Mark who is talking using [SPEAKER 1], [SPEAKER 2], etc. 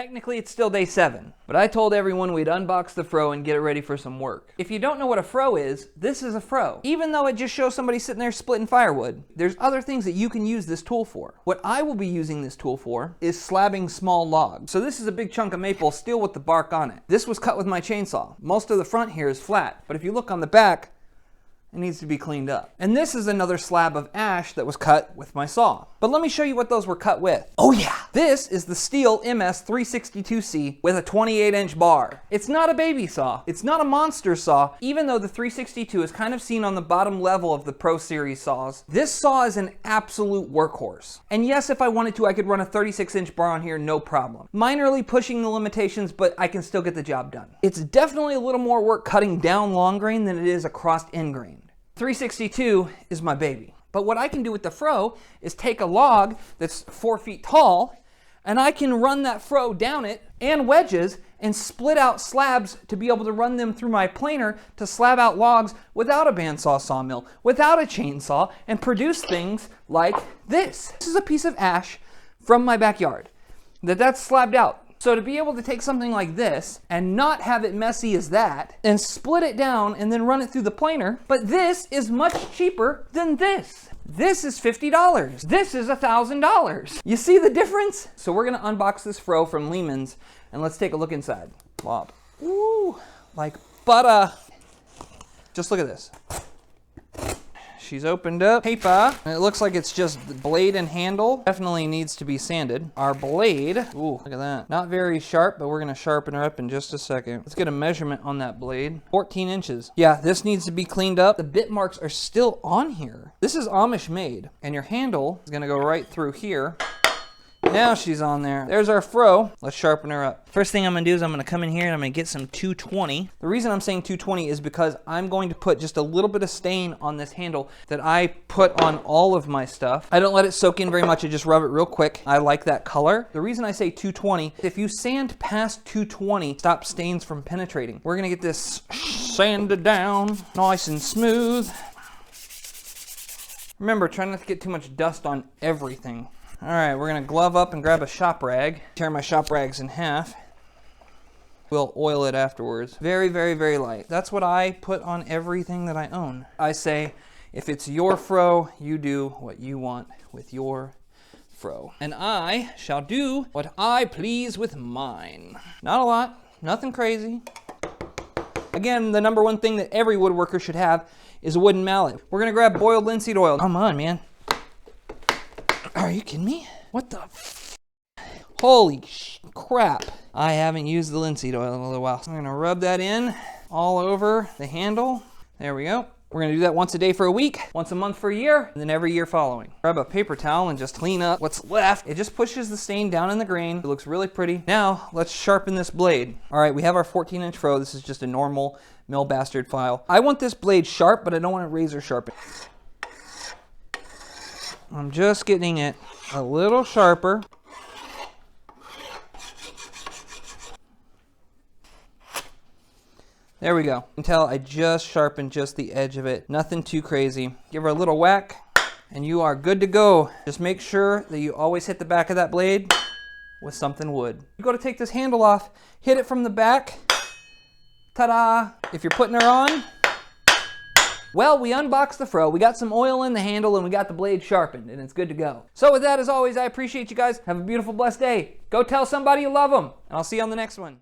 [SPEAKER 1] Technically, it's still day 7, but I told everyone we'd unbox the FROE and get it ready for some work. If you don't know what a FROE is, this is a FROE. Even though it just shows somebody sitting there splitting firewood, there's other things that you can use this tool for. What I will be using this tool for is slabbing small logs. So this is a big chunk of maple steel with the bark on it. This was cut with my chainsaw. Most of the front here is flat, but if you look on the back, it needs to be cleaned up. And this is another slab of ash that was cut with my saw. But let me show you what those were cut with. Oh yeah! This is the Stihl MS 362C with a 28-inch bar. It's not a baby saw. It's not a monster saw, even though the 362 is kind of seen on the bottom level of the Pro Series saws. This saw is an absolute workhorse. And yes, if I wanted to, I could run a 36-inch bar on here, no problem. Minorly pushing the limitations, but I can still get the job done. It's definitely a little more work cutting down long grain than it is across end grain. 362 is my baby. But what I can do with the FROE is take a log that's 4 feet tall, and I can run that FROE down it and wedges and split out slabs to be able to run them through my planer to slab out logs without a bandsaw sawmill, without a chainsaw, and produce things like this. This is a piece of ash from my backyard that's slabbed out. So to be able to take something like this and not have it messy as that and split it down and then run it through the planer, but this is much cheaper than this. This is $50. This is $1,000. You see the difference? So we're gonna unbox this FROE from Lehman's and let's take a look inside. Plop. Ooh, like butter. Just look at this. She's opened up paper, and it looks like it's just the blade and handle. Definitely needs to be sanded. Our blade, ooh, look at that. Not very sharp, but we're gonna sharpen her up in just a second. Let's get a measurement on that blade. 14 inches. Yeah, this needs to be cleaned up. The bit marks are still on here. This is Amish made, and your handle is gonna go right through here. Now she's on there. There's our FROE. Let's sharpen her up. First thing I'm gonna do is I'm gonna come in here and I'm gonna get some 220. The reason I'm saying 220 is because I'm going to put just a little bit of stain on this handle that I put on all of my stuff. I don't let it soak in very much, I just rub it real quick. I like that color. The reason I say 220, if you sand past 220, stop stains from penetrating. We're gonna get this sanded down, nice and smooth. Remember, try not to get too much dust on everything. All right, we're gonna glove up and grab a shop rag. Tear my shop rags in half. We'll oil it afterwards. Very, very, very light. That's what I put on everything that I own. I say, if it's your FROE, you do what you want with your FROE. And I shall do what I please with mine. Not a lot, nothing crazy. Again, the number one thing that every woodworker should have is a wooden mallet. We're gonna grab boiled linseed oil. Come on, man. Are you kidding me? What the Holy crap. I haven't used the linseed oil in a little while. So I'm gonna rub that in all over the handle. There we go. We're gonna do that once a day for a week, once a month for a year, and then every year following. Grab a paper towel and just clean up what's left. It just pushes the stain down in the grain. It looks really pretty. Now, let's sharpen this blade. All right, we have our 14-inch FROE. This is just a normal mill bastard file. I want this blade sharp, but I don't want it razor sharp. I'm just getting it a little sharper. There we go. Until I just sharpened just the edge of it. Nothing too crazy. Give her a little whack and you are good to go. Just make sure that you always hit the back of that blade with something wood. You go to take this handle off, hit it from the back. Ta-da! If you're putting her on, well, we unboxed the FROE, we got some oil in the handle, and we got the blade sharpened, and it's good to go. So with that, as always, I appreciate you guys. Have a beautiful, blessed day. Go tell somebody you love them, and I'll see you on the next one.